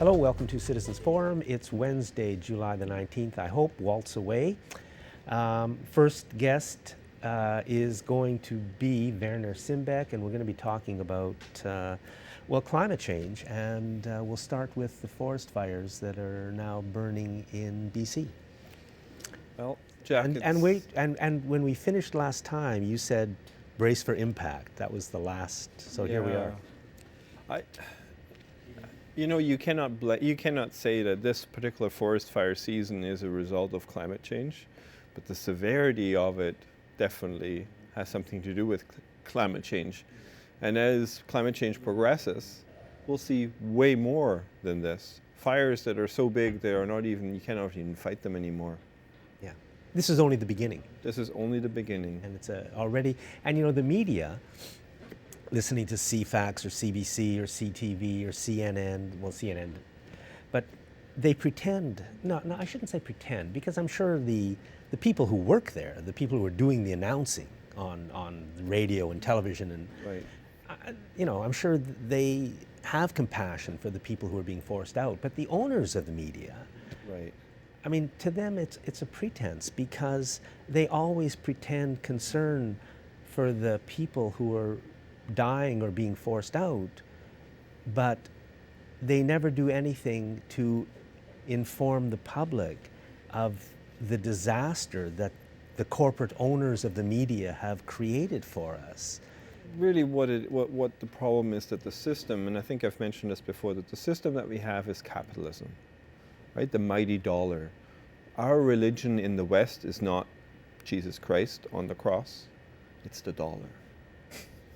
Hello, welcome to Citizens Forum. It's Wednesday, July the 19th. I hope waltz away. First guest is going to be Werner Simbeck, and we're going to be talking about, climate change. And we'll start with the forest fires that are now burning in BC. Well, Jack, and when we finished last time, you said brace for impact. That was the last. So here we are. You cannot say that this particular forest fire season is a result of climate change, but the severity of it definitely has something to do with climate change. And as climate change progresses, we'll see way more than this. Fires that are so big you cannot even fight them anymore. Yeah, this is only the beginning. This is only the beginning. And it's already, and the media, listening to CFAX or CBC or CTV or CNN, but they pretend, no, I shouldn't say pretend, because I'm sure the people who work there, the people who are doing the announcing on radio and television, and right. I'm sure they have compassion for the people who are being forced out, but the owners of the media, right. I mean, to them it's a pretense, because they always pretend concern for the people who are dying or being forced out, but they never do anything to inform the public of the disaster that the corporate owners of the media have created for us. Really what the problem is, that the system, and I think I've mentioned this before, that the system that we have is capitalism, right? The mighty dollar. Our religion in the West is not Jesus Christ on the cross, it's the dollar.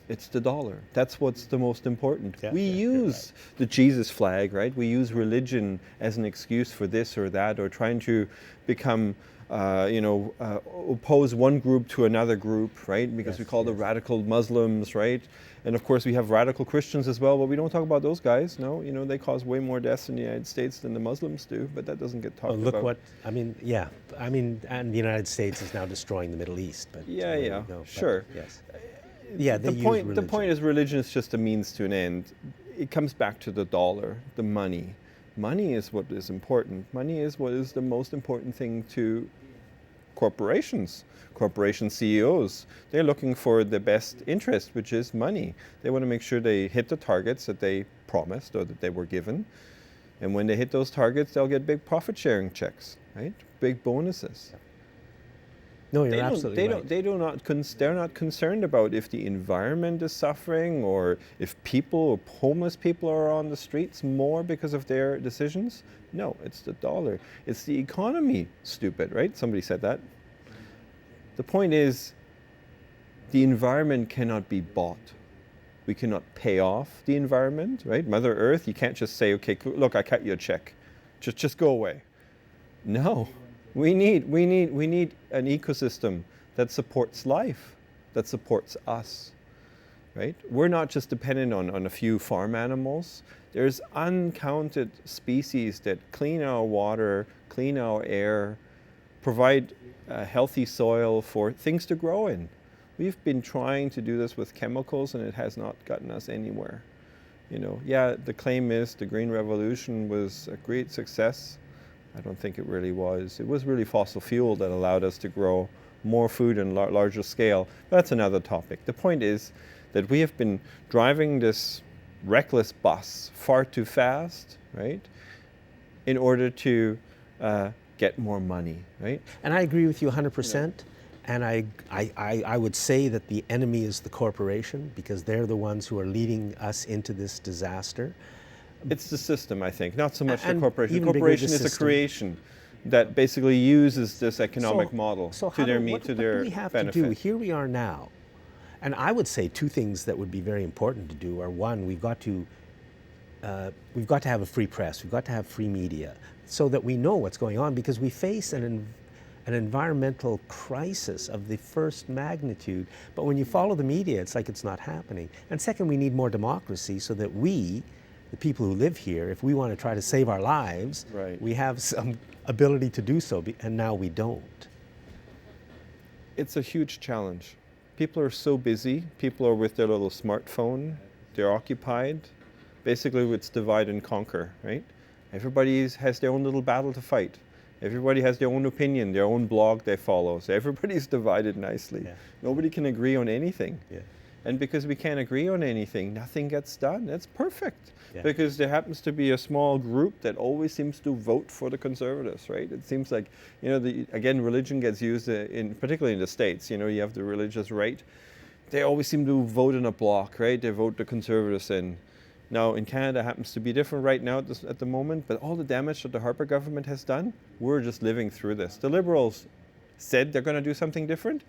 It's the dollar. That's what's the most important. We use the Jesus flag, right? We use religion as an excuse for this or that, or trying to become, oppose one group to another group, right? Because we call the radical Muslims, right? And of course we have radical Christians as well, but we don't talk about those guys. No, they cause way more deaths in the United States than the Muslims do, but that doesn't get talked about. And the United States is now destroying the Middle East. But sure. Yes. The point is, religion is just a means to an end. It comes back to the dollar, the money. Money is what is important. Money is what is the most important thing to corporations. Corporation CEOs, they're looking for the best interest, which is money. They want to make sure they hit the targets that they promised or that they were given. And when they hit those targets, they'll get big profit sharing checks, right? Big bonuses. No, you're absolutely right. They're not concerned about if the environment is suffering, or if homeless people are on the streets more because of their decisions. No, it's the dollar. It's the economy, stupid, right? Somebody said that. The point is, the environment cannot be bought. We cannot pay off the environment, right? Mother Earth, you can't just say, okay, look, I cut you a check. Just go away. No. We need an ecosystem that supports life, that supports us, right? We're not just dependent on a few farm animals. There's uncounted species that clean our water, clean our air, provide healthy soil for things to grow in. We've been trying to do this with chemicals, and it has not gotten us anywhere. The claim is the Green Revolution was a great success. I don't think it really was. It was really fossil fuel that allowed us to grow more food in larger scale. That's another topic. The point is that we have been driving this reckless bus far too fast, right, in order to get more money, right? And I agree with you 100%. And I would say that the enemy is the corporation, because they're the ones who are leading us into this disaster. It's the system, I think, not so much the corporation. The corporation is a creation that basically uses this economic model to their benefit. What do we have to do? Here we are now. And I would say two things that would be very important to do are, one, we've got to have a free press. We've got to have free media so that we know what's going on, because we face an environmental crisis of the first magnitude. But when you follow the media, it's like it's not happening. And second, we need more democracy so that we, the people who live here, if we want to try to save our lives, we have some ability to do so, and now we don't. It's a huge challenge. People are so busy. People are with their little smartphone. They're occupied. Basically, it's divide and conquer, right? Everybody has their own little battle to fight. Everybody has their own opinion, their own blog they follow. So everybody's divided nicely. Yeah. Nobody can agree on anything. Yeah. And because we can't agree on anything, nothing gets done. That's perfect. Yeah. Because there happens to be a small group that always seems to vote for the conservatives, right? It seems like, again, religion gets used particularly in the States. You have the religious right. They always seem to vote in a block, right? They vote the conservatives in. Now, in Canada, it happens to be different right now at the moment, but all the damage that the Harper government has done, we're just living through this. The Liberals said they're going to do something different.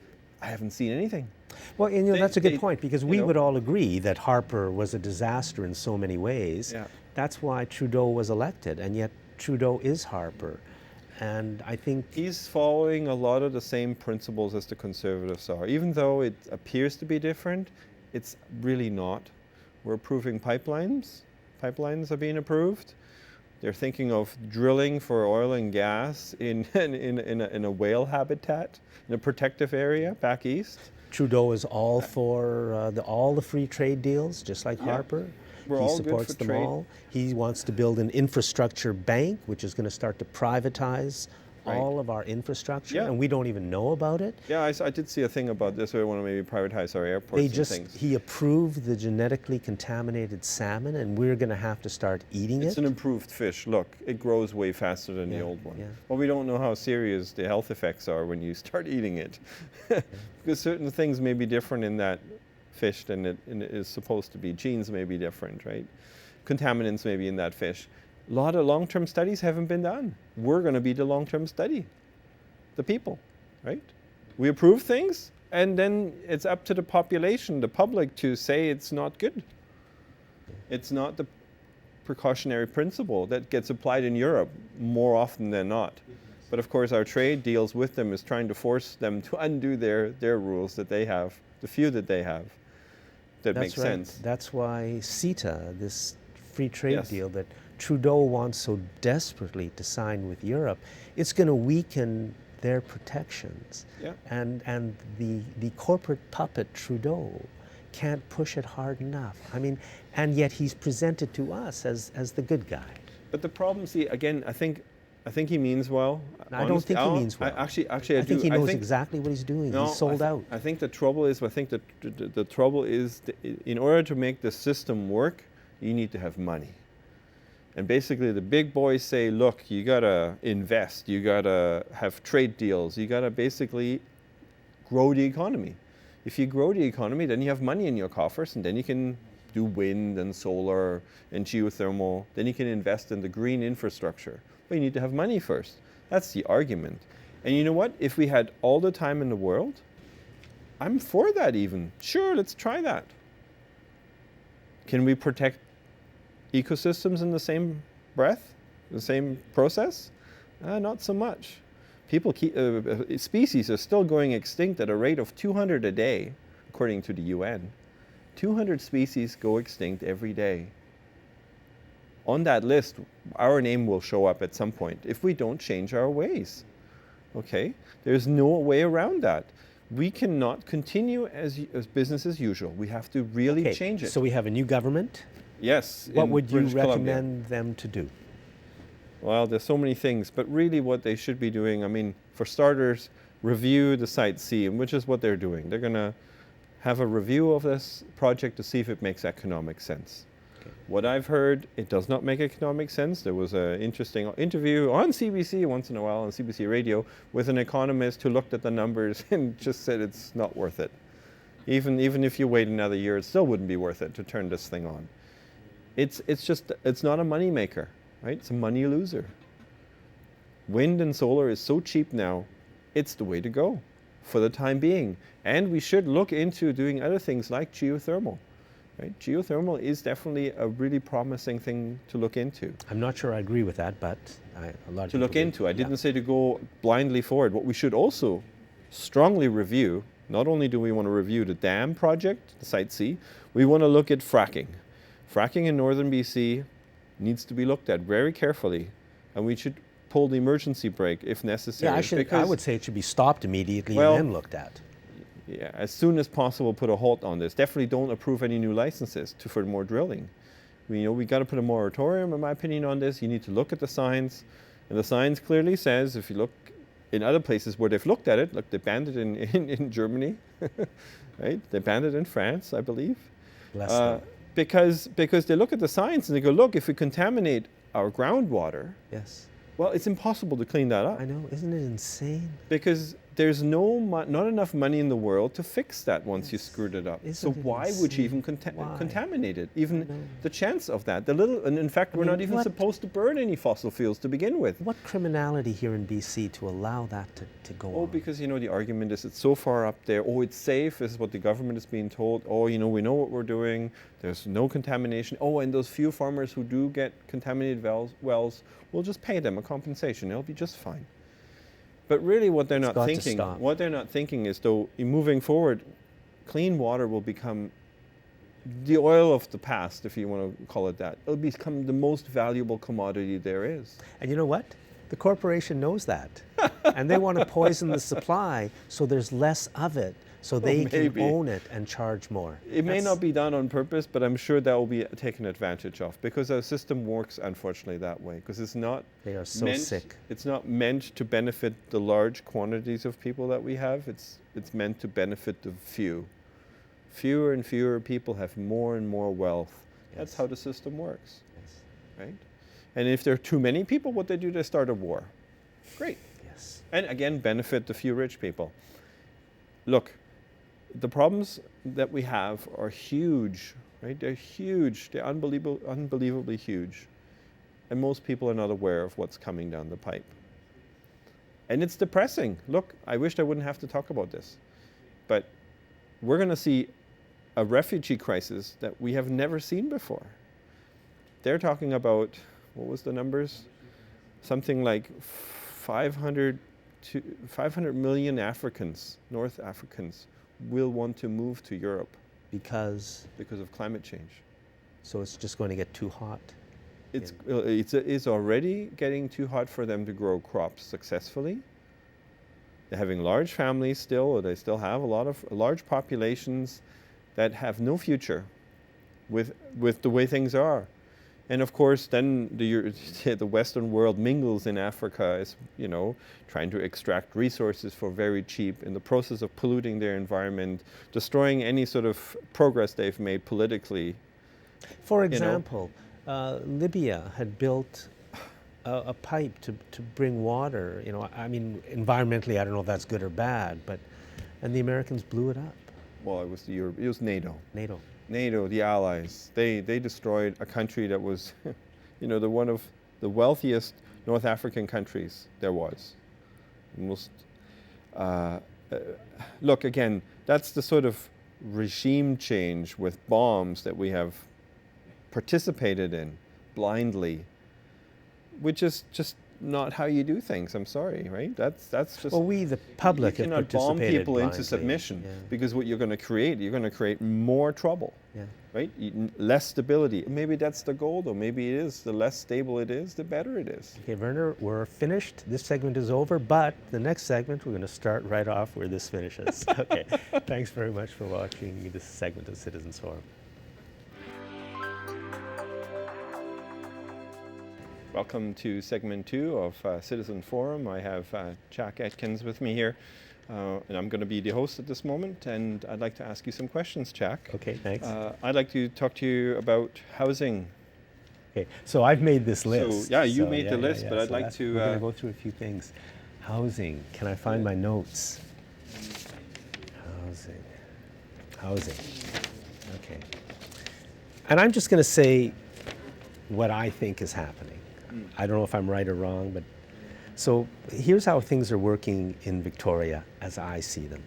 I haven't seen anything. Well, that's a good point, because we would all agree that Harper was a disaster in so many ways. Yeah. That's why Trudeau was elected, and yet Trudeau is Harper. And I think he's following a lot of the same principles as the Conservatives are. Even though it appears to be different, it's really not. We're approving pipelines. Pipelines are being approved. They're thinking of drilling for oil and gas in a whale habitat, in a protective area back east. Trudeau is all for all the free trade deals, just like Harper. We're he all supports good for them trade. all. He wants to build an infrastructure bank, which is going to start to privatize all of our infrastructure, and we don't even know about it. Yeah, I did see a thing about this where they want to maybe privatize our airports and things. He approved the genetically contaminated salmon, and we're going to have to start eating it. It's an improved fish. Look, it grows way faster than the old one. Yeah. Well, we don't know how serious the health effects are when you start eating it. Because certain things may be different in that fish than it is supposed to be. Genes may be different, right? Contaminants may be in that fish. A lot of long-term studies haven't been done. We're going to be the long-term study, the people, right? We approve things, and then it's up to the population, the public, to say it's not good. It's not the precautionary principle that gets applied in Europe more often than not. But of course, our trade deals with them is trying to force them to undo their rules that they have, the few that they have, that makes sense. That's why CETA, this free trade deal that Trudeau wants so desperately to sign with Europe, it's going to weaken their protections. Yeah. And the corporate puppet Trudeau can't push it hard enough. I mean, and yet he's presented to us as the good guy. But the problem, see, again, I think he means well. I don't think he means well. Actually, I think he knows exactly what he's doing. He's sold out. I think the trouble is, the trouble is, in order to make the system work, you need to have money. And basically the big boys say, look, you gotta invest, you gotta have trade deals, you gotta basically grow the economy. If you grow the economy, then you have money in your coffers, and then you can do wind and solar and geothermal, then you can invest in the green infrastructure. But you need to have money first. That's the argument. And you know what? If we had all the time in the world, I'm for that even. Sure, let's try that. Can we protect ecosystems in the same breath, the same process? Not so much. Species are still going extinct at a rate of 200 a day, according to the UN. 200 species go extinct every day. On that list, our name will show up at some point if we don't change our ways. Okay? There's no way around that. We cannot continue as business as usual. We have to really change it. So we have a new government. Yes. What would you British recommend them to do? Well, there's so many things, but really what they should be doing, I mean, for starters, review the Site C, which is what they're doing. They're going to have a review of this project to see if it makes economic sense. Okay. What I've heard, it does not make economic sense. There was an interesting interview on CBC once in a while, on CBC radio, with an economist who looked at the numbers and just said it's not worth it. Even if you wait another year, it still wouldn't be worth it to turn this thing on. It's not a money maker, right? It's a money loser. Wind and solar is so cheap now, it's the way to go for the time being. And we should look into doing other things like geothermal. Right? Geothermal is definitely a really promising thing to look into. I'm not sure I agree with that, but a lot of to look do. into. I didn't say to go blindly forward. What we should also strongly review, not only do we want to review the dam project, the Site C, we want to look at fracking. Fracking in northern BC needs to be looked at very carefully, and we should pull the emergency brake if necessary. Yeah, I would say it should be stopped immediately and then looked at. Yeah, as soon as possible, put a halt on this. Definitely don't approve any new licenses for more drilling. We got to put a moratorium, in my opinion, on this. You need to look at the science. And the science clearly says, if you look in other places where they've looked at it, like they banned it in Germany, right? They banned it in France, I believe. Bless them. Because they look at the science and they go, look, if we contaminate our groundwater, Yes. well, it's impossible to clean that up. I know. Isn't it insane? Because there's not enough money in the world to fix that once you screwed it up. So Isn't it why would you even insane? Why? contaminate it? know. Even the chance of that. And in fact, we're mean, not even what- supposed to burn any fossil fuels to begin with. What criminality here in BC to allow that to go Oh, on? because the argument is it's so far up there. Oh, it's safe. This is what the government is being told. Oh, we know what we're doing. There's no contamination. Oh, and those few farmers who do get contaminated wells, we'll just pay them a compensation. It'll be just fine. But really, what they're not got to thinking, stop. is, though, in moving forward, clean water will become the oil of the past, if you want to call it that. It'll become the most valuable commodity there is. And you know what? The corporation knows that. And they want to poison the supply so there's less of it, so they can maybe. own it and charge more. It may That's- not be done on purpose, but I'm sure that will be taken advantage of because our system works, unfortunately, that way. Because it's not They are so meant, sick. It's not meant to benefit the large quantities of people that we have. It's meant to benefit the few. Fewer and fewer people have more and more wealth. That's Yes. how the system works, Yes. right? And if there are too many people, what they do, they start a war. Great. Yes. And again, benefit the few rich people. Look, the problems that we have are huge, right? They're huge. They're unbelievably huge. And most people are not aware of what's coming down the pipe. And it's depressing. Look, I wished I wouldn't have to talk about this. But we're going to see a refugee crisis that we have never seen before. They're talking about, what was the numbers? Something like 500 million Africans, North Africans, will want to move to Europe Because, because of climate change. so it's just going to get too hot. It's already getting too hot for them to grow crops successfully. They're having large families still, or they still have a lot of large populations that have no future with the way things are. And of course, then the Western world mingles in Africa, as trying to extract resources for very cheap, in the process of polluting their environment, destroying any sort of progress they've made politically. For example, Libya had built a pipe to bring water. I mean, environmentally, I don't know if that's good or bad, and the Americans blew it up. Well, it was NATO. NATO. The Allies, they destroyed a country that was, one of the wealthiest North African countries there was. Look, again, that's the sort of regime change with bombs that we have participated in blindly, which is just not how you do things. I'm sorry, right? That's just. Well, we, the public, you have cannot bomb participated people into blindly. submission Yeah. because what you're going to create more trouble. Yeah. Right? Less stability. Maybe that's the goal, though. Maybe it is. The less stable it is, the better it is. Okay, Werner, we're finished. This segment is over, but the next segment, we're going to start right off where this finishes. Okay, thanks very much for watching this segment of Citizens Forum. Welcome to segment 2 of Citizen Forum. I have Jack Atkins with me here, and I'm going to be the host at this moment, and I'd like to ask you some questions, Jack. Okay, thanks. I'd like to talk to you about housing. Okay, so I've made this list. yeah, you made the list, but I'd like to, We're going to go through a few things. Housing. Can I find my notes? Housing. Okay. And I'm just going to say what I think is happening. I don't know if I'm right or wrong, but so here's how things are working in Victoria as I see them.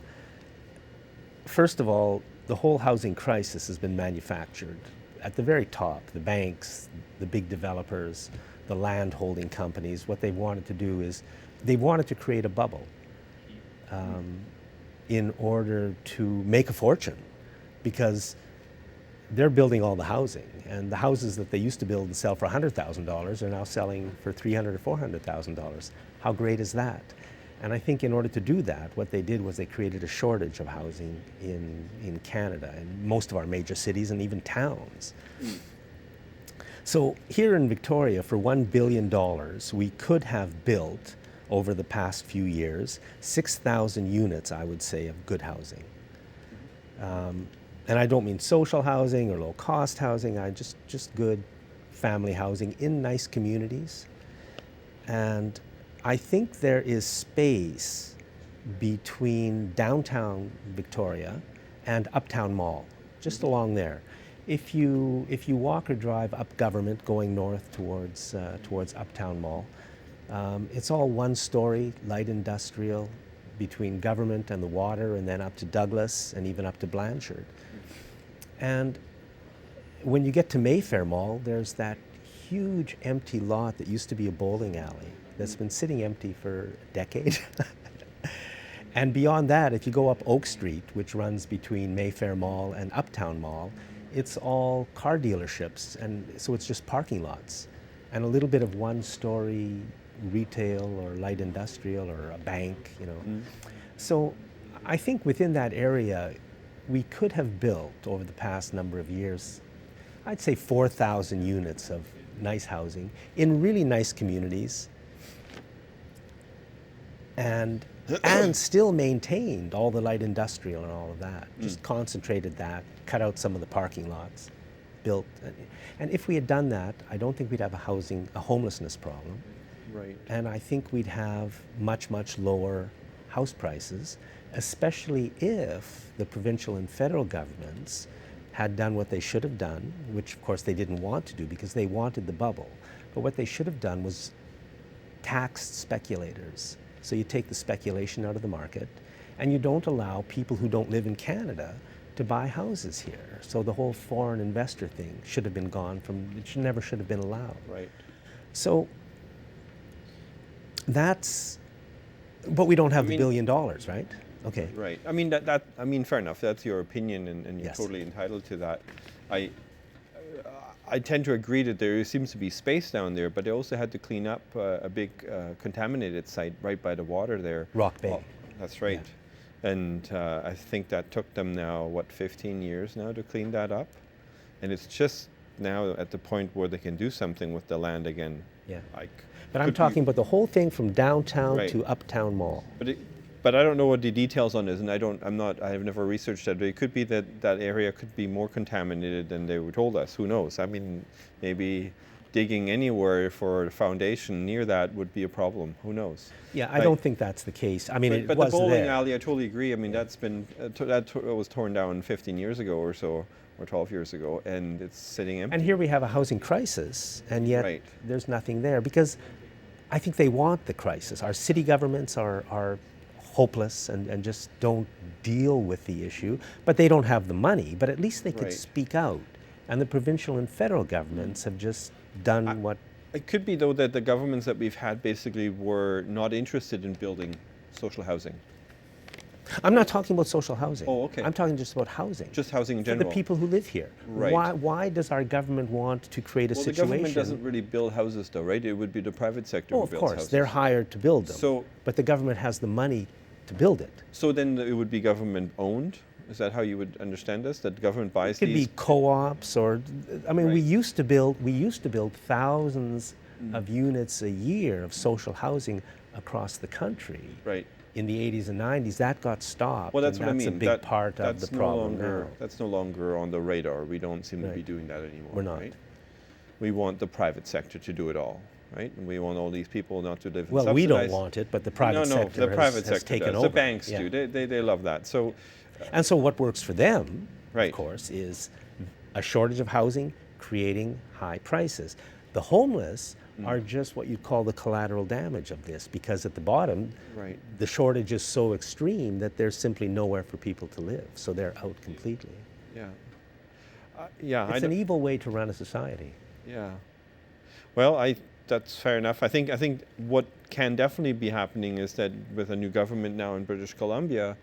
First of all, the whole housing crisis has been manufactured. At the very top, the banks, the big developers, the land holding companies, what they wanted to do is they wanted to create a bubble in order to make a fortune, because they're building all the housing, and the houses that they used to build and sell for $100,000 are now selling for $300,000 or $400,000. How great is that? And I think in order to do that, what they did was they created a shortage of housing in Canada, in most of our major cities and even towns. So here in Victoria, for $1 billion, we could have built over the past few years 6,000 units, I would say, of good housing. And I don't mean social housing or low cost housing, just good family housing in nice communities. And I think there is space between downtown Victoria and Uptown Mall, just along there. If you walk or drive up Government going north towards Uptown Mall, it's all one story, light industrial, between Government and the water, and then up to Douglas and even up to Blanchard. And when you get to Mayfair Mall, there's that huge empty lot that used to be a bowling alley that's been sitting empty for a decade. And beyond that, if you go up Oak Street, which runs between Mayfair Mall and Uptown Mall, it's all car dealerships, and so it's just parking lots and a little bit of one-story retail or light industrial or a bank, you know. So I think within that area, we could have built over the past number of years, I'd say 4,000 units of nice housing in really nice communities, and still maintained all the light industrial and all of that. Just concentrated that, cut out some of the parking lots, built. And if we had done that, I don't think we'd have a homelessness problem. Right. And I think we'd have much, much lower house prices, especially if the provincial and federal governments had done what they should have done, which of course they didn't want to do because they wanted the bubble. But what they should have done was taxed speculators. So you take the speculation out of the market, and you don't allow people who don't live in Canada to buy houses here. So the whole foreign investor thing should have been gone never should have been allowed. Right. So but we don't have the $1 billion, right? Okay. Right. I mean I mean, fair enough. That's your opinion, and you're Yes. totally entitled to that. I tend to agree that there seems to be space down there, but they also had to clean up a big contaminated site right by the water there. Rock Bay. That's right. And I think that took them now, 15 years now to clean that up? And it's just now at the point where they can do something with the land again. Yeah. Like, But I'm talking about the whole thing from downtown Right. to Uptown Mall. But I don't know what the details on this, and I have never researched that. But it could be that that area could be more contaminated than they were told us. Who knows? I mean, maybe digging anywhere for a foundation near that would be a problem. Who knows? Yeah, I don't think that's the case. I mean, But it was the bowling there. alley, I totally agree. I mean, that's been was torn down 15 years ago or so, or 12 years ago, and it's sitting empty. And here we have a housing crisis, and yet Right. there's nothing there because I think they want the crisis. Our city governments are hopeless and just don't deal with the issue, but they don't have the money, but at least they could Right. speak out. And the provincial and federal governments have just done what... It could be, though, that the governments that we've had basically were not interested in building social housing. I'm not talking about social housing. Oh, okay. I'm talking just about housing. Just housing in for general. the people who live here. Right. Why does our government want to create a Well, the situation... government doesn't really build houses, though, right? It would be the private sector Oh, who of builds course, houses. they're hired to build them. So- but the government has the money to build it. So then it would be government owned? Is that how you would understand this? That the government buys It could these? be co-ops or, I mean, we Right. used to build thousands of units a year of social housing across the country. Right. In the 80s and 90s, that got stopped. Well, that's and what I that's mean. a big part of the That's no problem longer, now. That's no longer on the radar. We don't seem to be Right. doing that anymore. We're not. Right? We want the private sector to do it all, right? And we want all these people not to live in Well, we don't subsidized- want it, but the private no, sector the private has sector taken does. over. The banks Yeah. do. They love that. So And so what works for them, Right. of course, is a shortage of housing creating high prices. The homeless are just what you'd call the collateral damage of this, because at the bottom, Right. the shortage is so extreme that there's simply nowhere for people to live, so they're out completely. yeah, yeah. It's an evil way to run a society. Yeah. Well, that's fair enough. I think what can definitely be happening is that with a new government now in British Columbia,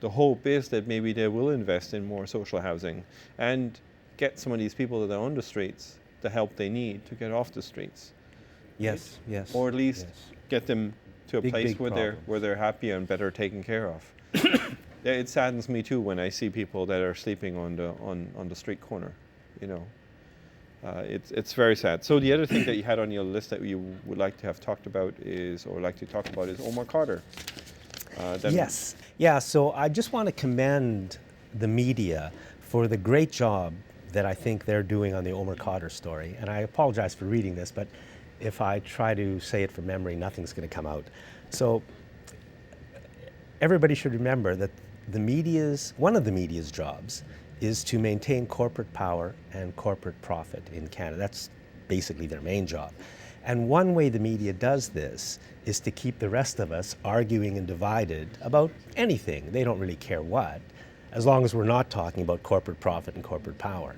the hope is that maybe they will invest in more social housing and get some of these people that are on the streets the help they need to get off the streets. Yes, yes. Or at least yes. get them to a Big, place big where problems. they're happy and better taken care of. Yeah, it saddens me too when I see people that are sleeping on the street corner, you know. It's very sad. So the other thing that you had on your list that you would like to have talked about is, or like to talk about, is Omar Carter. Yes. Yeah, so I just want to commend the media for the great job that I think they're doing on the Omar Khadr story. And I apologize for reading this, but if I try to say it from memory, nothing's going to come out. So everybody should remember that one of the media's jobs is to maintain corporate power and corporate profit in Canada. That's basically their main job. And one way the media does this is to keep the rest of us arguing and divided about anything. They don't really care what, as long as we're not talking about corporate profit and corporate power.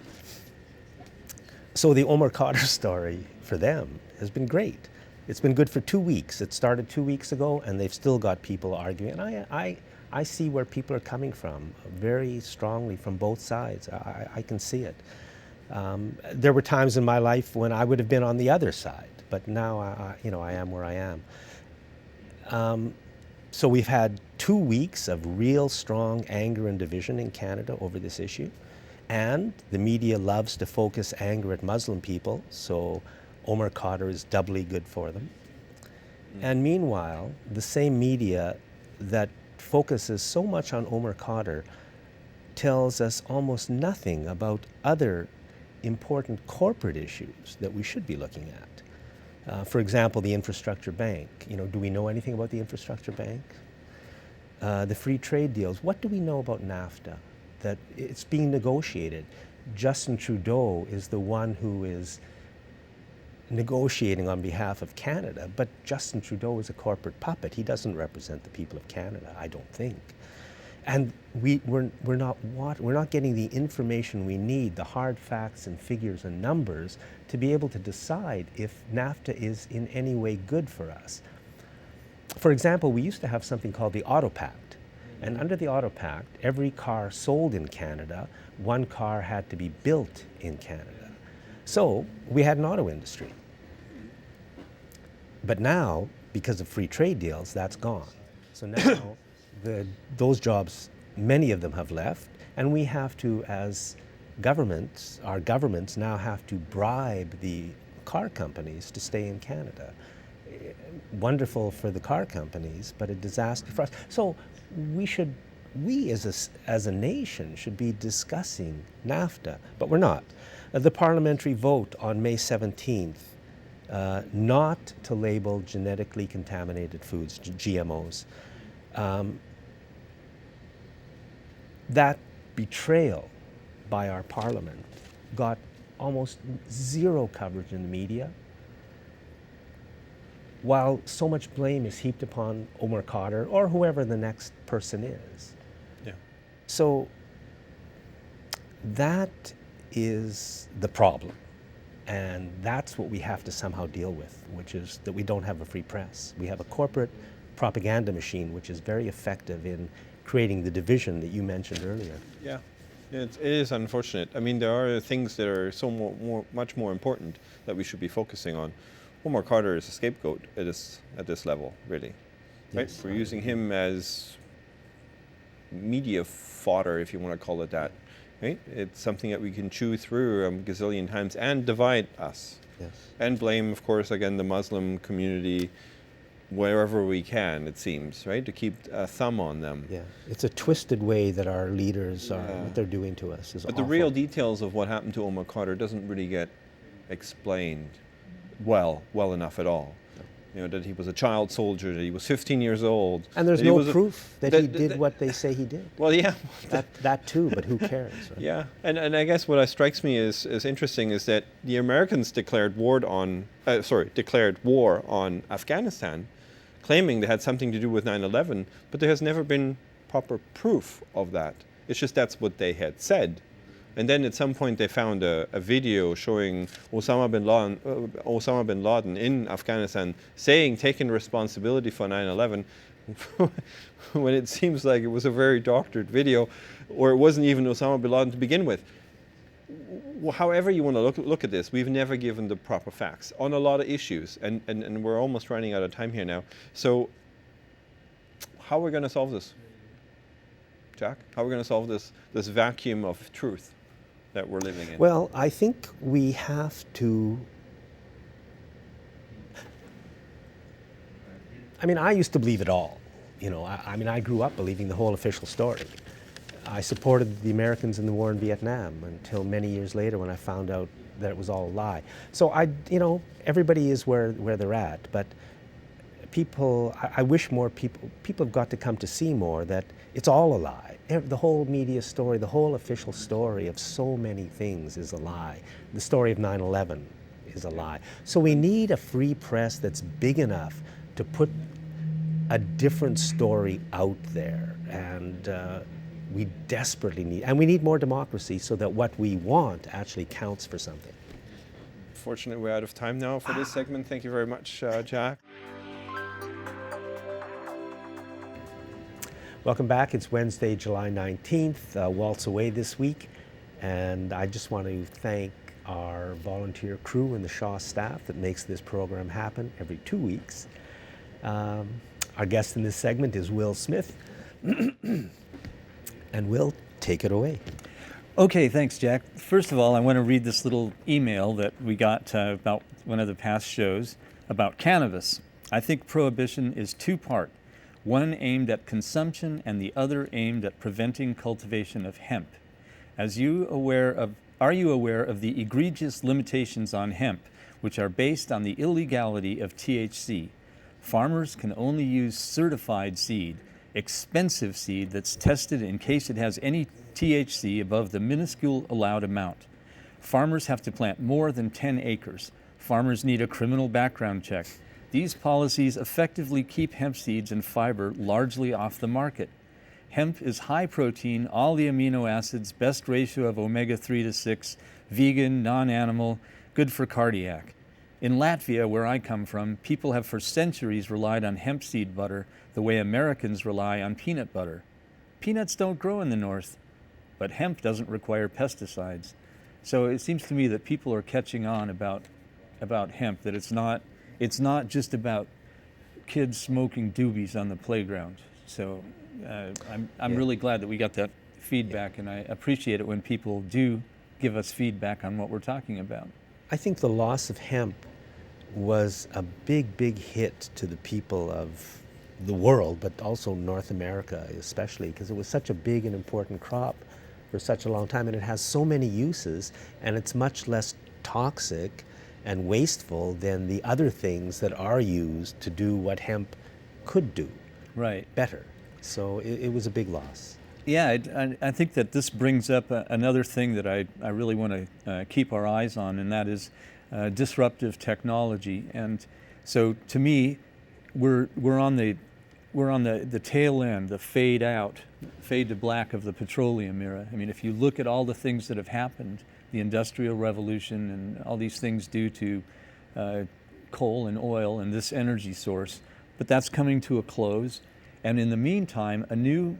So the Omar Khadr story for them has been great. It's been good for 2 weeks. It started 2 weeks ago, and they've still got people arguing. And I see where people are coming from very strongly from both sides. I can see it. There were times in my life when I would have been on the other side, but now I am where I am. So we've had 2 weeks of real strong anger and division in Canada over this issue. And the media loves to focus anger at Muslim people, so Omar Khadr is doubly good for them. And meanwhile, the same media that focuses so much on Omar Khadr tells us almost nothing about other important corporate issues that we should be looking at. For example, the infrastructure bank. Do we know anything about the infrastructure bank? The free trade deals. What do we know about NAFTA? That it's being negotiated. Justin Trudeau is the one who is negotiating on behalf of Canada, but Justin Trudeau is a corporate puppet. He doesn't represent the people of Canada, I don't think. And we're not getting the information we need, the hard facts and figures and numbers, to be able to decide if NAFTA is in any way good for us. For example, we used to have something called the Auto Pact. And under the Auto Pact, every car sold in Canada, one car had to be built in Canada. So we had an auto industry. But now, because of free trade deals, that's gone. So now those jobs, many of them have left, and we have to, as governments, our governments now have to bribe the car companies to stay in Canada. Wonderful for the car companies, but a disaster for us. So we as a nation should be discussing NAFTA, but we're not. The parliamentary vote on May 17th not to label genetically contaminated foods, GMOs, that betrayal by our parliament got almost zero coverage in the media, while so much blame is heaped upon Omar Khadr or whoever the next person is. Yeah. So that is the problem. And that's what we have to somehow deal with, which is that we don't have a free press. We have a corporate propaganda machine, which is very effective in creating the division that you mentioned earlier. Yeah, it is unfortunate. I mean, there are things that are much more important that we should be focusing on. Omar Khadr is a scapegoat at this level, really. Right? Yes. We're using him as media fodder, if you want to call it that. Right? It's something that we can chew through a gazillion times and divide us. Yes. And blame, of course, again, the Muslim community wherever we can, it seems, right? To keep a thumb on them. Yeah, it's a twisted way that our leaders are, what they're doing to us is But awful. the real details of what happened to Omar Khadr doesn't really get explained well enough at all. That he was a child soldier, that he was 15 years old. And there's that no proof that he did what they say he did. Well, yeah. That too, but who cares? Right? Yeah, and I guess what strikes me as interesting is that the Americans declared war on Afghanistan, claiming they had something to do with 9/11, but there has never been proper proof of that. It's just that's what they had said. And then at some point they found a video showing Osama bin Laden in Afghanistan taking responsibility for 9/11, when it seems like it was a very doctored video, or it wasn't even Osama bin Laden to begin with. However you want to look at this, we've never given the proper facts on a lot of issues, and we're almost running out of time here now. So how are we going to solve this? Jack, how are we going to solve this vacuum of truth that we're living in? Well, I think we have to. I mean, I used to believe it all. You know, I mean, I grew up believing the whole official story. I supported the Americans in the war in Vietnam until many years later when I found out that it was all a lie. So everybody is where they're at, but I wish more people have got to come to see more that it's all a lie. The whole media story, the whole official story of so many things is a lie. The story of 9/11 is a lie. So we need a free press that's big enough to put a different story out there, and we desperately need more democracy so that what we want actually counts for something. Fortunately, we're out of time now for this segment. Thank you very much, Jack. Welcome back. It's Wednesday, July 19th, Waltz Away this week, and I just want to thank our volunteer crew and the Shaw staff that makes this program happen every 2 weeks. Our guest in this segment is Will Smith. And Will, take it away. Okay, thanks, Jack. First of all, I want to read this little email that we got about one of the past shows about cannabis. I think prohibition is two-part, one aimed at consumption and the other aimed at preventing cultivation of hemp. Are you aware of the egregious limitations on hemp, which are based on the illegality of THC? Farmers can only use certified seed, expensive seed that's tested in case it has any THC above the minuscule allowed amount. Farmers have to plant more than 10 acres. Farmers need a criminal background check. These policies effectively keep hemp seeds and fiber largely off the market. Hemp is high protein, all the amino acids, best ratio of omega-3 to 6, vegan, non-animal, good for cardiac. In Latvia, where I come from, people have for centuries relied on hemp seed butter the way Americans rely on peanut butter. Peanuts don't grow in the north, but hemp doesn't require pesticides. So it seems to me that people are catching on about hemp, that it's not just about kids smoking doobies on the playground. So I'm really glad that we got that feedback, and I appreciate it when people do give us feedback on what we're talking about. I think the loss of hemp was a big, big hit to the people of the world, but also North America especially, because it was such a big and important crop for such a long time, and it has so many uses, and it's much less toxic and wasteful than the other things that are used to do what hemp could do better. So it was a big loss. Yeah, I think that this brings up another thing that I really want to keep our eyes on, and that is disruptive technology. And so, to me, we're on the tail end, the fade to black of the petroleum era. I mean, if you look at all the things that have happened, the Industrial Revolution and all these things due to coal and oil and this energy source, but that's coming to a close. And in the meantime, a new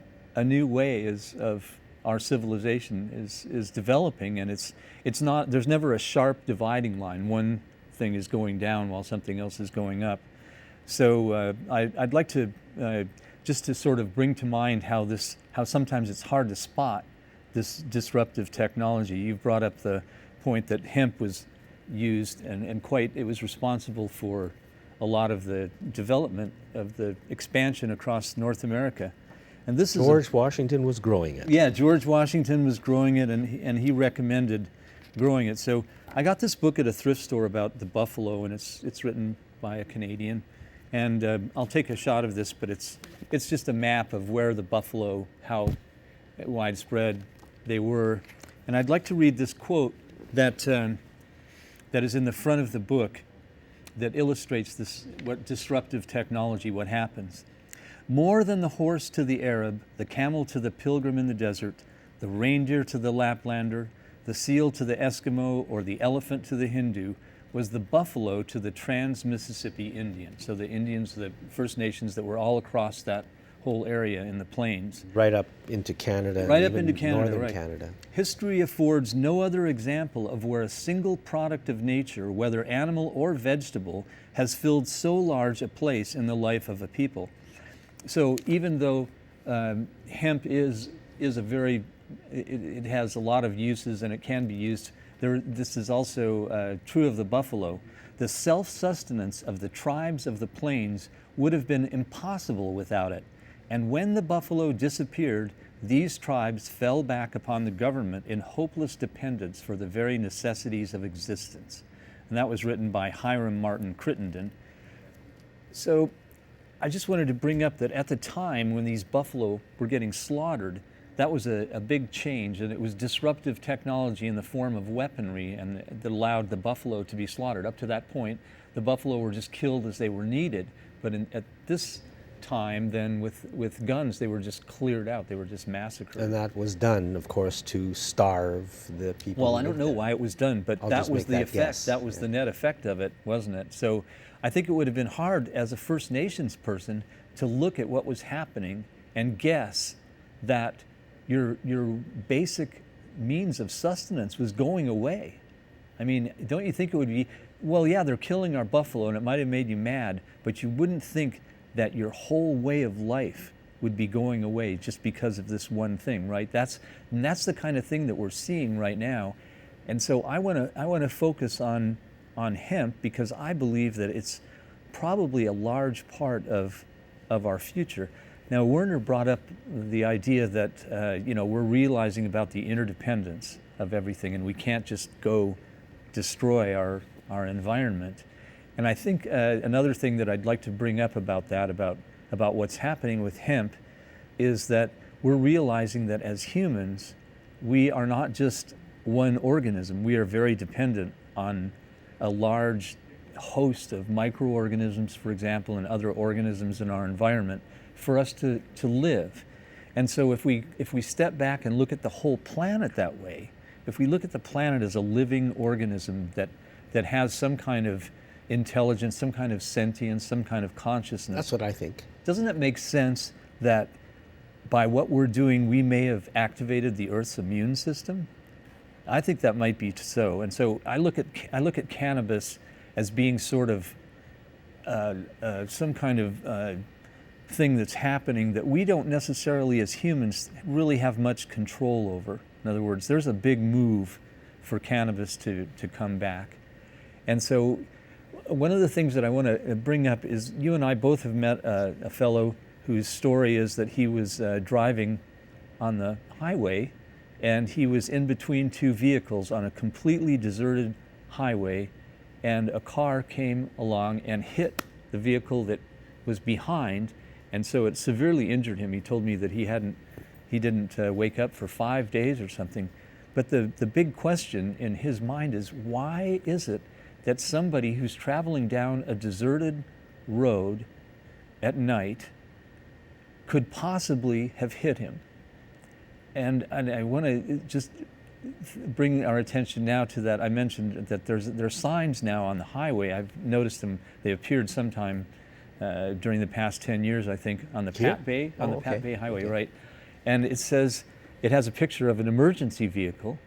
way of our civilization is developing, and it's not, there's never a sharp dividing line. One thing is going down while something else is going up. So I'd like to just to sort of bring to mind how sometimes it's hard to spot this disruptive technology. You've brought up the point that hemp was used and it was responsible for a lot of the development of the expansion across North America. And this George Washington was growing it. Yeah, George Washington was growing it, and he recommended growing it. So I got this book at a thrift store about the buffalo, and it's written by a Canadian. And I'll take a shot of this, but it's just a map of where the buffalo, how widespread they were. And I'd like to read this quote that is in the front of the book that illustrates what disruptive technology, what happens. More than the horse to the Arab, the camel to the pilgrim in the desert, the reindeer to the Laplander, the seal to the Eskimo, or the elephant to the Hindu, was the buffalo to the trans-Mississippi Indian. So the Indians, the First Nations that were all across that whole area in the plains. Right up into Canada. Right up into Canada, northern right. Canada. History affords no other example of where a single product of nature, whether animal or vegetable, has filled so large a place in the life of a people. So even though hemp is a very it has a lot of uses and it can be used. This is also true of the buffalo. The self-sustenance of the tribes of the plains would have been impossible without it. And when the buffalo disappeared, these tribes fell back upon the government in hopeless dependence for the very necessities of existence. And that was written by Hiram Martin Crittenden. So I just wanted to bring up that at the time when these buffalo were getting slaughtered, that was a big change, and it was disruptive technology in the form of weaponry and that allowed the buffalo to be slaughtered. Up to that point, the buffalo were just killed as they were needed. But at this time, then with guns, they were just cleared out. They were just massacred. And that was done, of course, to starve the people. Well, I don't know why it was done, but that was the effect. Guess. That was the net effect of it, wasn't it? So I think it would have been hard as a First Nations person to look at what was happening and guess that your basic means of sustenance was going away. I mean, don't you think it would be, well, yeah, they're killing our buffalo and it might have made you mad, but you wouldn't think that your whole way of life would be going away just because of this one thing, right? That's the kind of thing that we're seeing right now. And so I want to focus on hemp because I believe that it's probably a large part of our future. Now, Werner brought up the idea that we're realizing about the interdependence of everything, and we can't just go destroy our environment. And I think another thing that I'd like to bring up about that, about what's happening with hemp, is that we're realizing that as humans, we are not just one organism. We are very dependent on a large host of microorganisms, for example, and other organisms in our environment for us to live. And so if we step back and look at the whole planet that way, if we look at the planet as a living organism that has some kind of intelligence, some kind of sentience, some kind of consciousness. That's what I think. Doesn't it make sense that by what we're doing, we may have activated the Earth's immune system? I think that might be so. And so I look at cannabis as being sort of some kind of thing that's happening that we don't necessarily as humans really have much control over. In other words, there's a big move for cannabis to come back. And so one of the things that I want to bring up is you and I both have met a fellow whose story is that he was driving on the highway and he was in between two vehicles on a completely deserted highway, and a car came along and hit the vehicle that was behind, and so it severely injured him. He told me that he didn't wake up for 5 days or something. But the big question in his mind is, why is it that somebody who's traveling down a deserted road at night could possibly have hit him? And I want to just bring our attention now to that. I mentioned that there's signs now on the highway. I've noticed them. They appeared sometime during the past 10 years, I think, on the Pat Bay, Pat Bay Highway, right? And it says, it has a picture of an emergency vehicle,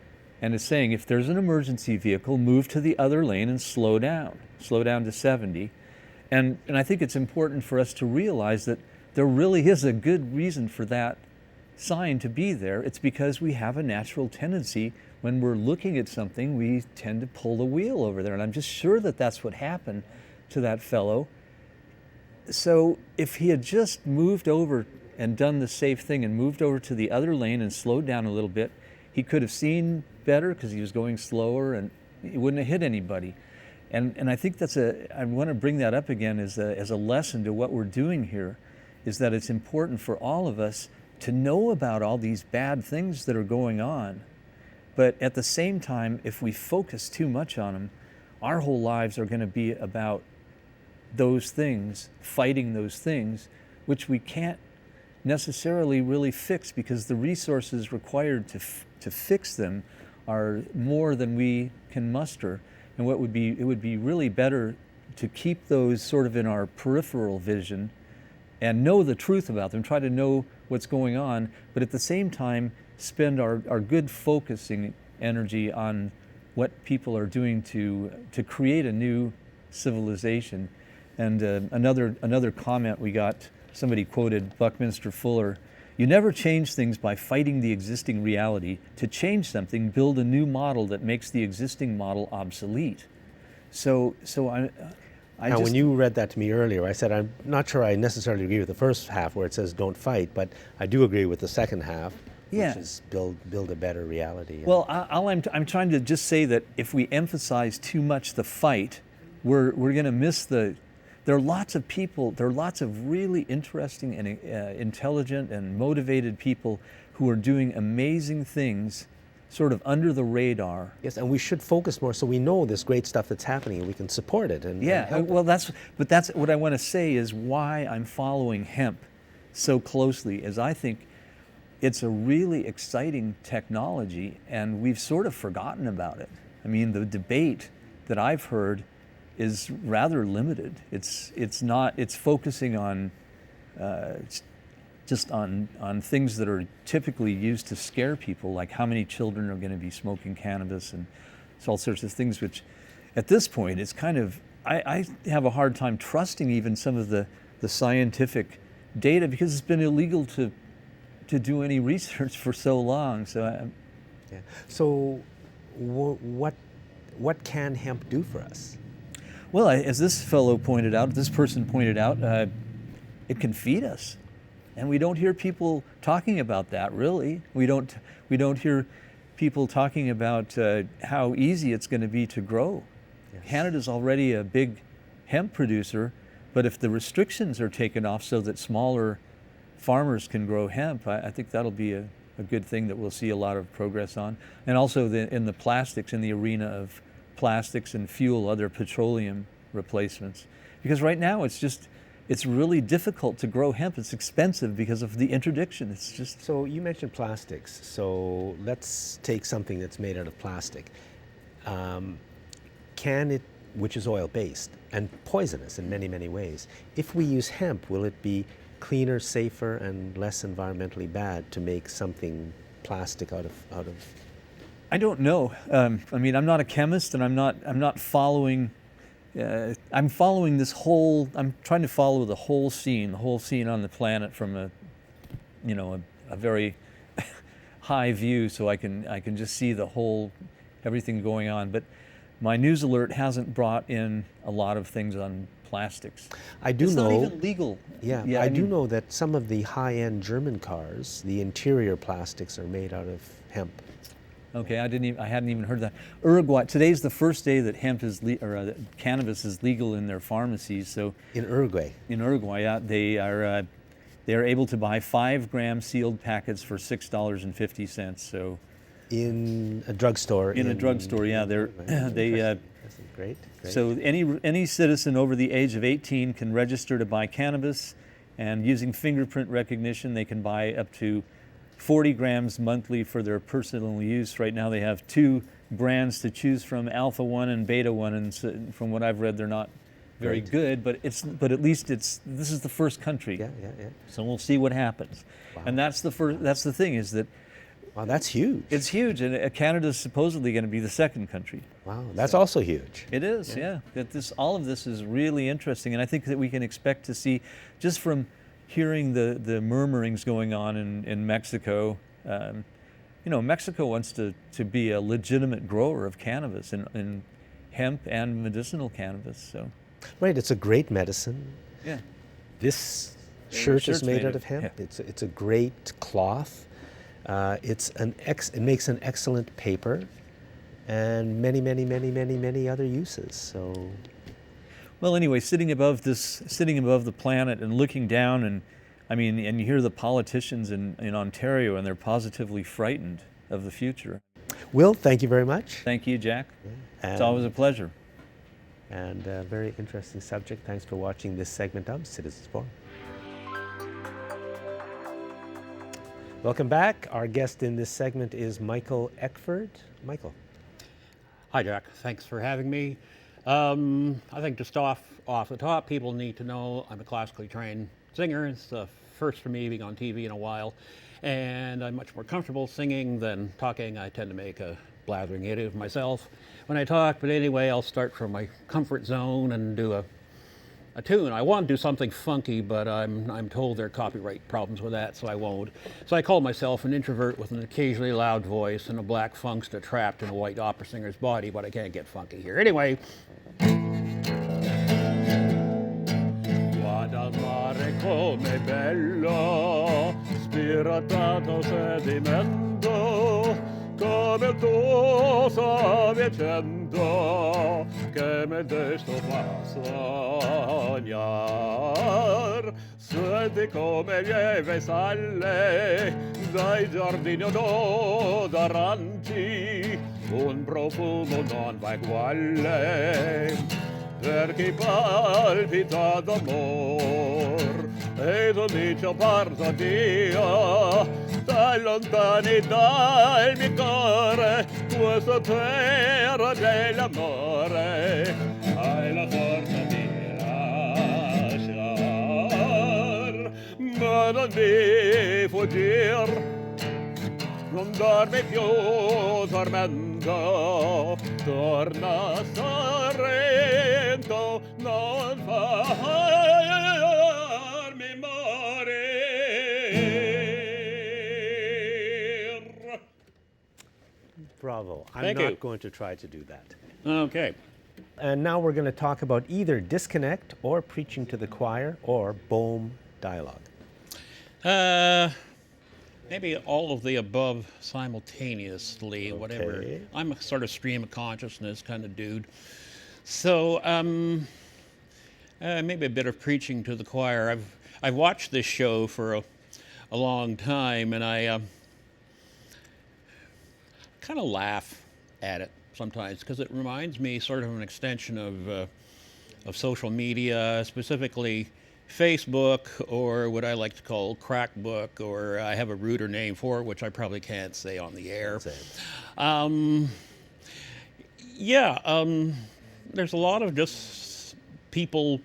and it's saying if there's an emergency vehicle, move to the other lane and slow down to 70. And I think it's important for us to realize that there really is a good reason for that sign to be there. It's because we have a natural tendency when we're looking at something, we tend to pull the wheel over there. And I'm just sure that that's what happened to that fellow. So if he had just moved over and done the safe thing and moved over to the other lane and slowed down a little bit, he could have seen better because he was going slower and he wouldn't have hit anybody. And I think I want to bring that up again as a lesson to what we're doing here, is that it's important for all of us to know about all these bad things that are going on. But at the same time, if we focus too much on them, our whole lives are going to be about those things, fighting those things, which we can't necessarily really fix because the resources required to fix them are more than we can muster. And it would be really better to keep those sort of in our peripheral vision and know the truth about them, try to know what's going on, but at the same time spend our good focusing energy on what people are doing to create a new civilization. And another comment we got, somebody quoted Buckminster Fuller, You never change things by fighting the existing reality. To change something, build a new model that makes the existing model obsolete. So I Now, just, when you read that to me earlier, I said I'm not sure I necessarily agree with the first half where it says don't fight, but I do agree with the second half, Yeah. which is build a better reality. well, I'm trying to just say that if we emphasize too much the fight, we're going to miss the. There are lots of people. There are lots of really interesting and intelligent and motivated people who are doing amazing things, sort of under the radar. Yes, and we should focus more so we know this great stuff that's happening and we can support it. And Yeah, help it. well, that's what I want to say is why I'm following hemp so closely, is I think it's a really exciting technology, and we've sort of forgotten about it. I mean, the debate that I've heard is rather limited. It's not. It's focusing on just on things that are typically used to scare people, like how many children are going to be smoking cannabis, and it's all sorts of things. Which, at this point, it's kind of I have a hard time trusting even some of the scientific data because it's been illegal to do any research for so long. So Yeah. So, what can hemp do for us? well, as this fellow pointed out, this person pointed out, it can feed us, and we don't hear people talking about that. Really, we don't hear people talking about how easy it's going to be to grow. Yes. Canada's already a big hemp producer, but if the restrictions are taken off so that smaller farmers can grow hemp, I think that'll be a good thing that we'll see a lot of progress on. And also in the plastics, in the arena of plastics and fuel, other petroleum replacements. Because right now it's really difficult to grow hemp. It's expensive because of the interdiction. It's just, So you mentioned plastics. So let's take something that's made out of plastic. Can it, which is oil-based and poisonous in many, many ways, if we use hemp, will it be cleaner, safer, and less environmentally bad to make something plastic out of? I don't know. I mean, I'm not a chemist, and I'm not following. I'm following this whole. I'm trying to follow the whole scene on the planet from a very high view, so I can just see the whole everything going on. But my news alert hasn't brought in a lot of things on plastics. I do It's know. not even legal. Yeah, I do know that some of the high-end German cars, the interior plastics are made out of hemp. Okay, I hadn't even heard that. Uruguay. Today's the first day that hemp is that cannabis is legal in their pharmacies. So In Uruguay. in Uruguay, yeah, they are able to buy 5-gram sealed packets for $6.50. So In a drugstore. in a drugstore, yeah, That's great. So any citizen over the age of 18 can register to buy cannabis, and using fingerprint recognition, they can buy up to 40 grams monthly for their personal use. Right now they have 2 brands to choose from, Alpha 1 and Beta 1, and from what I've read, they're not very Right. good, but at least this is the first country. Yeah. So we'll see what happens. Wow. And that's the thing, is that Wow, that's huge. it's huge, and Canada's supposedly going to be the second country. Wow, that's also huge. It is, yeah. That all of this is really interesting, and I think that we can expect to see, just from hearing the murmurings going on in Mexico. Mexico wants to be a legitimate grower of cannabis, in hemp and medicinal cannabis. So, Right, it's a great medicine. yeah. This shirt is shirt's made out of hemp. hemp. It's a great cloth. It makes an excellent paper, and many other uses. So, Well, anyway, sitting above the planet and looking down, and you hear the politicians in Ontario, and they're positively frightened of the future. Will, thank you very much. Thank you, Jack. And, It's always a pleasure. and a very interesting subject. Thanks for watching this segment of Citizens Forum. Welcome back. Our guest in this segment is Michael Eckford. Michael. Hi, Jack. Thanks for having me. I think just off the top, people need to know I'm a classically trained singer. It's the first for me being on TV in a while, and I'm much more comfortable singing than talking. I tend to make a blathering idiot of myself when I talk, but anyway, I'll start from my comfort zone and do a a tune. I want to do something funky, but I'm told there are copyright problems with that, so I won't. So I call myself an introvert with an occasionally loud voice and a black funkster trapped in a white opera singer's body, but I can't get funky here. Anyway. Guarda il mare come bello, spiritato sedimento, come il tuo s'avvicendo, che me desto fa sognar. Senti come lieve sale dai giardini odoranti, un profumo non va uguale. Per chi palpita d'amor ed inizio parto Dio dai lontani dal mio cuore questa terra dell'amore hai la forza di lasciar ma non mi fuggir non darmi più tormento, torna a Sorrento, non farmi morir. Bravo. I'm Thank not you. going to try to do that. Okay. And now we're going to talk about either disconnect or preaching to the choir or Bohm dialogue. Maybe all of the above simultaneously, whatever. Okay. I'm a sort of stream of consciousness kind of dude. So maybe a bit of preaching to the choir. I've watched this show for a long time, and I kind of laugh at it sometimes because it reminds me sort of an extension of social media, specifically Facebook, or what I like to call Crackbook, or I have a ruder name for it, which I probably can't say on the air. There's a lot of just people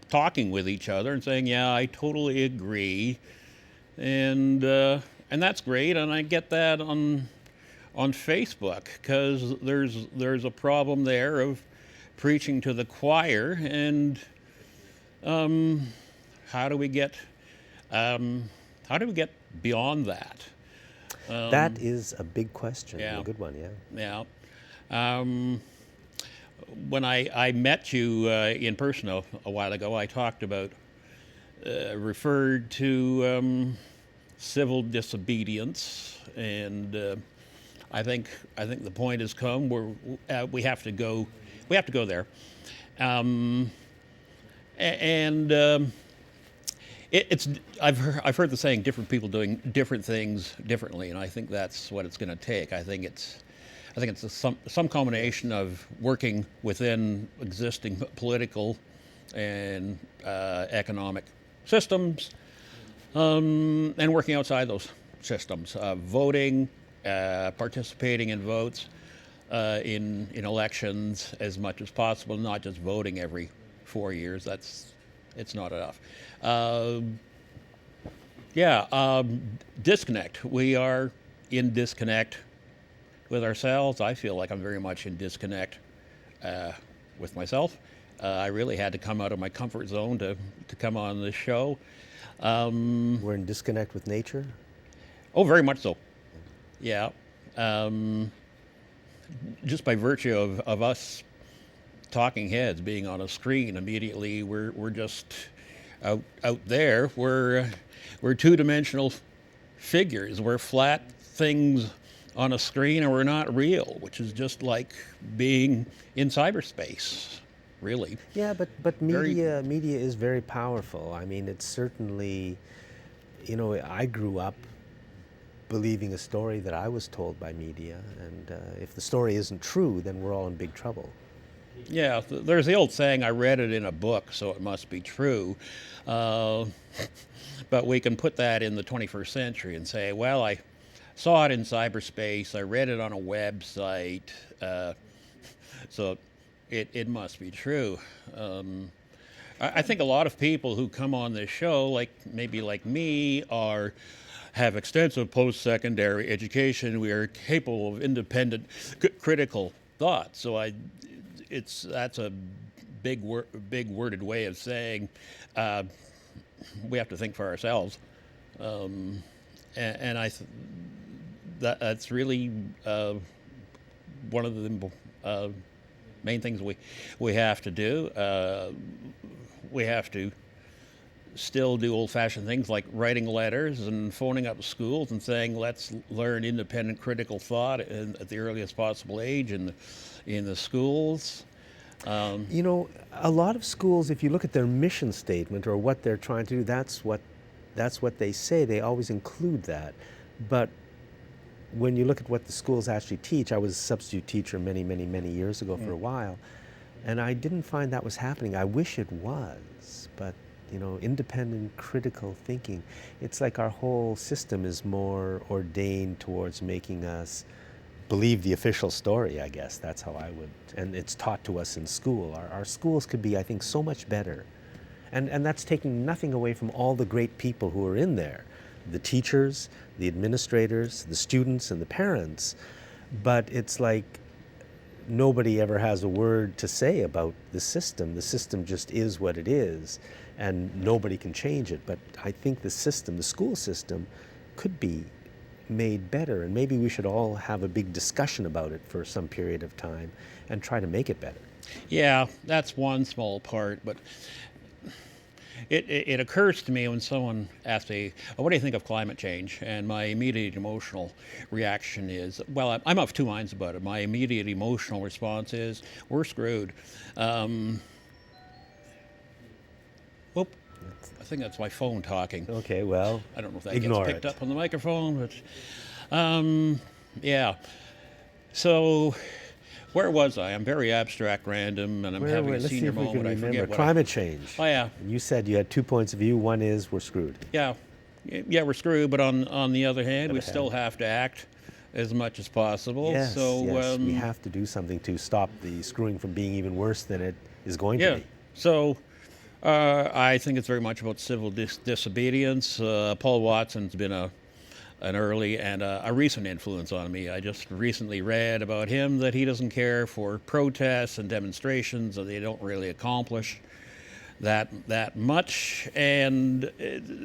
talking with each other and saying, "Yeah, I totally agree," and that's great, and I get that on Facebook because there's a problem there of preaching to the choir and. How do we get beyond that? That is a big question. yeah. A good one, yeah. Yeah. When I met you in person a while ago, I talked about, referred to civil disobedience, and I think the point has come where we have to go there, I've heard the saying, different people doing different things differently, and I think that's what it's going to take. I think it's some combination of working within existing political and economic systems, and working outside those systems, voting, participating in votes, in elections as much as possible, not just voting every 4 years. It's not enough. Disconnect. We are in disconnect with ourselves. I feel like I'm very much in disconnect with myself. I really had to come out of my comfort zone to come on this show. We're in disconnect with nature. Oh, very much so. Yeah. Just by virtue of us talking heads being on a screen, immediately we're just out there. We're two-dimensional figures. We're flat things on a screen, and we're not real, which is just like being in cyberspace, really. Yeah, but media is very powerful. I mean, it's certainly, I grew up believing a story that I was told by media, and if the story isn't true, then we're all in big trouble. Yeah, there's the old saying, I read it in a book, so it must be true. But we can put that in the 21st century and say, well, I saw it in cyberspace, I read it on a website, so it must be true. I think a lot of people who come on this show, maybe like me, have extensive post-secondary education. We are capable of independent, critical thought. So that's a big worded way of saying we have to think for ourselves, and that's really one of the main things we have to do. We have to still do old-fashioned things like writing letters and phoning up schools and saying, let's learn independent critical thought at the earliest possible age in the schools. You know, a lot of schools, if you look at their mission statement or what they're trying to do, that's what they say. They always include that. But when you look at what the schools actually teach, I was a substitute teacher many, many, many years ago for a while, and I didn't find that was happening. I wish it was, but you know, independent critical thinking, it's like our whole system is more ordained towards making us believe the official story, I guess. That's how I would, and it's taught to us in school. Our schools could be, I think, so much better. And that's taking nothing away from all the great people who are in there, the teachers, the administrators, the students, and the parents. But it's like nobody ever has a word to say about the system. The system just is what it is, and nobody can change it. But I think the system, the school system, could be made better, and maybe we should all have a big discussion about it for some period of time and try to make it better. Yeah, that's one small part, but it occurs to me when someone asks me, what do you think of climate change? And my immediate emotional reaction is, well, I'm of two minds about it. My immediate emotional response is, we're screwed. Whoop. I think that's my phone talking. Okay, well, I don't know if that ignore gets picked it. up on the microphone, but yeah. So where was I? I'm very abstract random, and I'm having a Let's see senior if we can moment. I remember. forget what Climate change. Oh, yeah. And you said you had 2 points of view. One is we're screwed. Yeah, we're screwed. But on the other hand, we Other still hand. have to act as much as possible. Yes, So yes, we have to do something to stop the screwing from being even worse than it is going to yeah. be. So I think it's very much about civil disobedience. Paul Watson's been an early and a recent influence on me. I just recently read about him that he doesn't care for protests and demonstrations, and they don't really accomplish that much, and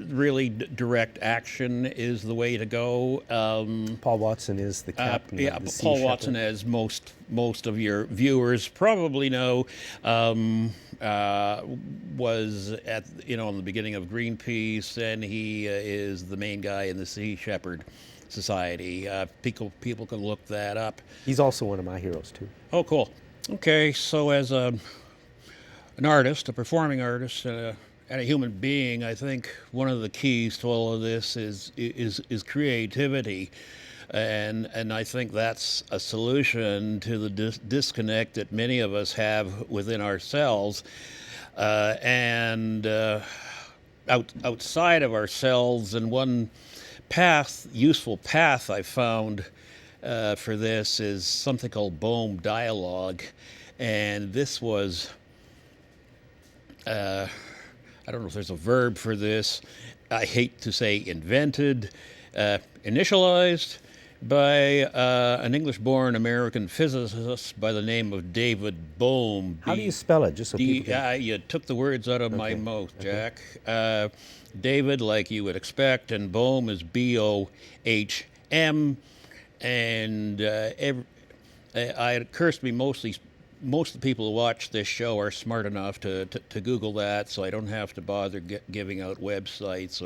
really direct action is the way to go. Paul Watson is the captain Yeah, of the Sea Paul Shepherd. Watson, as most of your viewers probably know, was at on the beginning of Greenpeace, and he is the main guy in the Sea Shepherd Society. People can look that up. He's also one of my heroes too. Oh, cool. Okay, so as an artist, a performing artist, and a human being, I think one of the keys to all of this is creativity, and I think that's a solution to the disconnect that many of us have within ourselves, and outside of ourselves. And one useful path I found for this is something called Bohm dialogue, and this was. I don't know if there's a verb for this. I hate to say invented, initialized by an English-born American physicist by the name of David Bohm. How do you spell it, just so people can... You took the words out of my mouth, Jack. David, like you would expect, and Bohm is B-O-H-M, and it occurs to me most of the people who watch this show are smart enough to Google that, so I don't have to bother giving out websites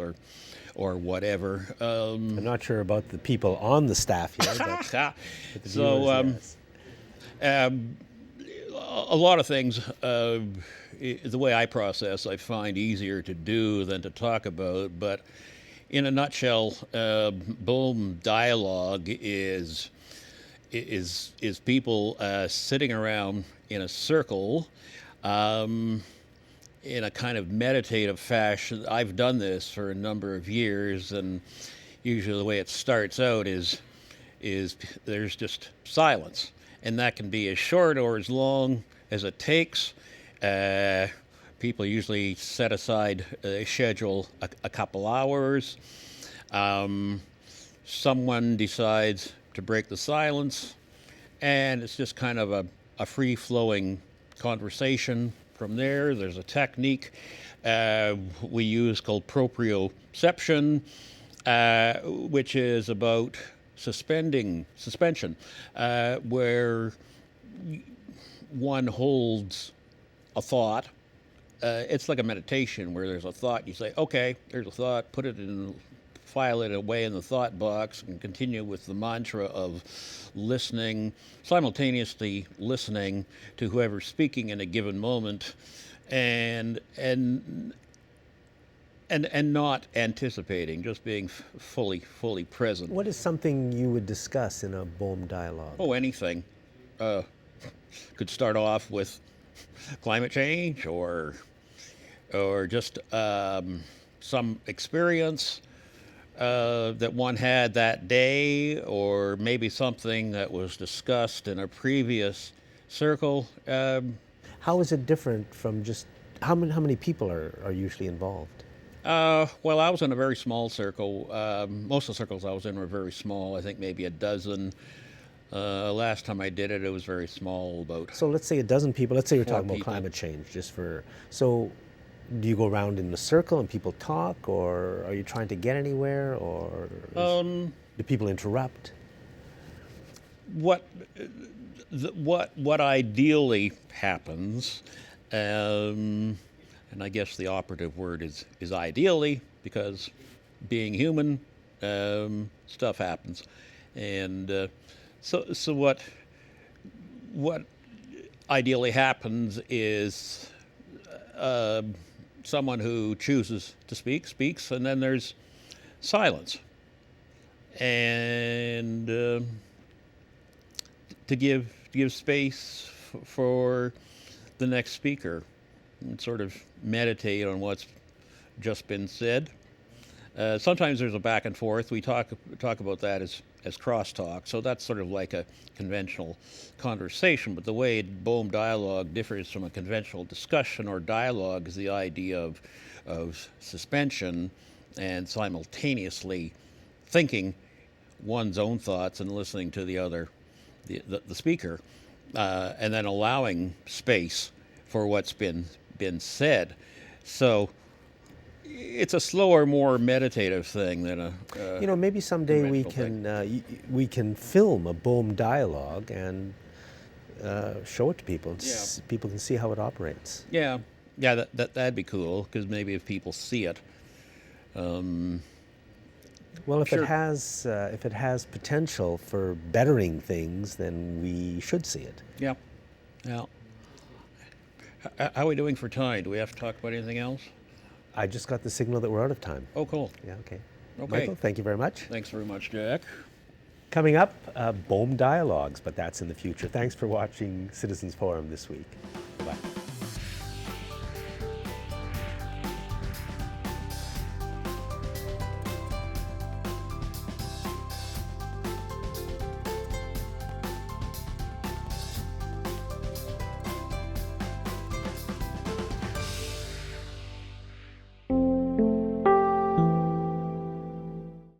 or whatever. I'm not sure about the people on the staff here, but the So viewers, a lot of things, the way I process, I find easier to do than to talk about. But in a nutshell, Bohm dialogue is people sitting around in a circle in a kind of meditative fashion. I've done this for a number of years, and usually the way it starts out is there's just silence, and that can be as short or as long as it takes. People usually set aside, schedule a couple hours. Someone decides to break the silence, and it's just kind of a free-flowing conversation from there. There's a technique we use called proprioception, which is about suspension, where one holds a thought. It's like a meditation where there's a thought. You say, okay, there's a thought, put it in, file it away in the thought box, and continue with the mantra of listening, simultaneously listening to whoever's speaking in a given moment, and not anticipating, just being fully present. What is something you would discuss in a Bohm dialogue? Oh, anything. Could start off with climate change, or just some experience that one had that day, or maybe something that was discussed in a previous circle. How is it different from just how many people are usually involved? Well, I was in a very small circle. Most of the circles I was in were very small. I think maybe a dozen. Last time I did it, it was very small. So let's say a dozen people. Let's say you're 4 talking about people. climate change. So, do you go around in a circle and people talk, or are you trying to get anywhere, or do people interrupt? What ideally happens, and I guess the operative word is ideally, because being human, stuff happens, and so what ideally happens is someone who chooses to speak speaks, and then there's silence, and to give space for the next speaker, and sort of meditate on what's just been said. Sometimes there's a back and forth. We talk about that as crosstalk. So that's sort of like a conventional conversation. But the way Bohm dialogue differs from a conventional discussion or dialogue is the idea of suspension and simultaneously thinking one's own thoughts and listening to the other, the speaker, and then allowing space for what's been said. So it's a slower, more meditative thing than a. Maybe someday we conventional can we can film a Bohm dialogue and show it to people. People can see how it operates. Yeah, that'd be cool, because maybe if people see it. Well, if Sure. it has potential for bettering things, then we should see it. Yeah. How are we doing for time? Do we have to talk about anything else? I just got the signal that we're out of time. Oh, cool. Yeah. Okay. Okay. Michael, thank you very much. Thanks very much, Jack. Coming up, Bohm dialogues, but that's in the future. Thanks for watching Citizens Forum this week. Bye.